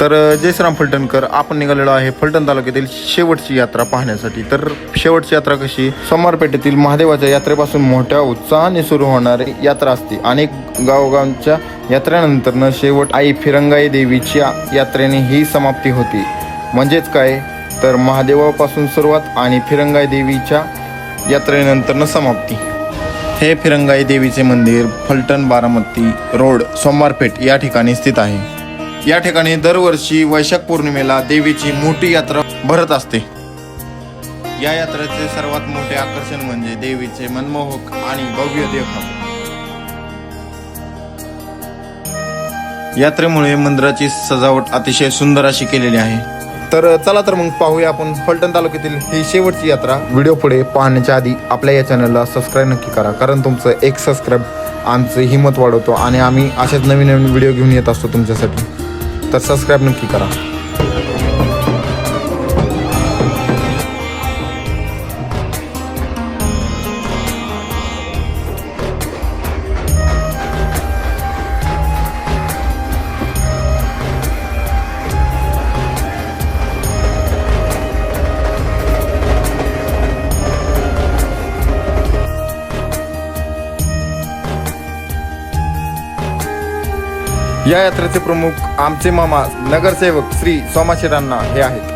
तर जय श्रीराम फलटणकर, आपण निघालेलो आहे फलटण तालुक्यातील शेवटची यात्रा पाहण्यासाठी। तर शेवटची यात्रा कशी, सोमवार पेठेतील महादेवाच्या यात्रेपासून मोठ्या उत्साहाने सुरू होणारी यात्रा असते। अनेक गावगावच्या यात्रेनंतर शेवट आई फिरंगाई देवीच्या यात्रेने ही समाप्ती होती। म्हणजेच काय तर महादेवापासून सुरुवात आणि फिरंगाई देवीच्या यात्रेनंतर समाप्ती। हे फिरंगाई देवीचे मंदिर फलटण बारामती रोड सोमवारपेठ या ठिकाणी स्थित आहे। या ठिकाणी दरवर्षी वैशाख पौर्णिमेला देवीची मोठी यात्रा भरत असते। या यात्रेचे सर्वात मोठे आकर्षण म्हणजे देवीचे मनमोहक आणि भव्य देखाव। यात्रेमुळे मंदिराची सजावट अतिशय सुंदर अशी केलेली आहे। तर चला तर मग पाहूया आपण फलटण तालुक्यातील ही शेवटची यात्रा। व्हिडिओ पुढे पाहण्याच्या आधी आपल्या या चॅनलला सबस्क्राईब नक्की करा, कारण तुमचं एक सबस्क्राईब आमचं हिंमत वाढवतो आणि आम्ही अशाच नवीन नवीन व्हिडिओ घेऊन येत असतो तुमच्यासाठी। तर सबस्क्राईब नक्की करा। या यात्रेचे प्रमुख आमचे मामा नगरसेवक श्री सोमाशिरांना हे आहेत।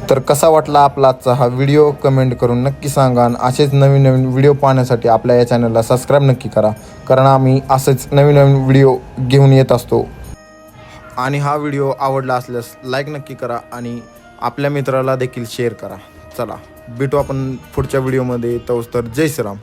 तर कसा वाटला आपला आजचा हा व्हिडिओ कमेंट करून नक्की सांगा। आणि असेच नवीन नवीन व्हिडिओ पाहण्यासाठी आपल्या या चॅनलला सबस्क्राईब नक्की करा, कारण आम्ही असेच नवीन नवीन व्हिडिओ घेऊन येत असतो। आणि हा व्हिडिओ आवडला असल्यास लाईक नक्की करा आणि आपल्या मित्राला देखील शेअर करा। चला भेटू आपण पुढच्या व्हिडिओमध्ये, तोच तर जय श्रीराम।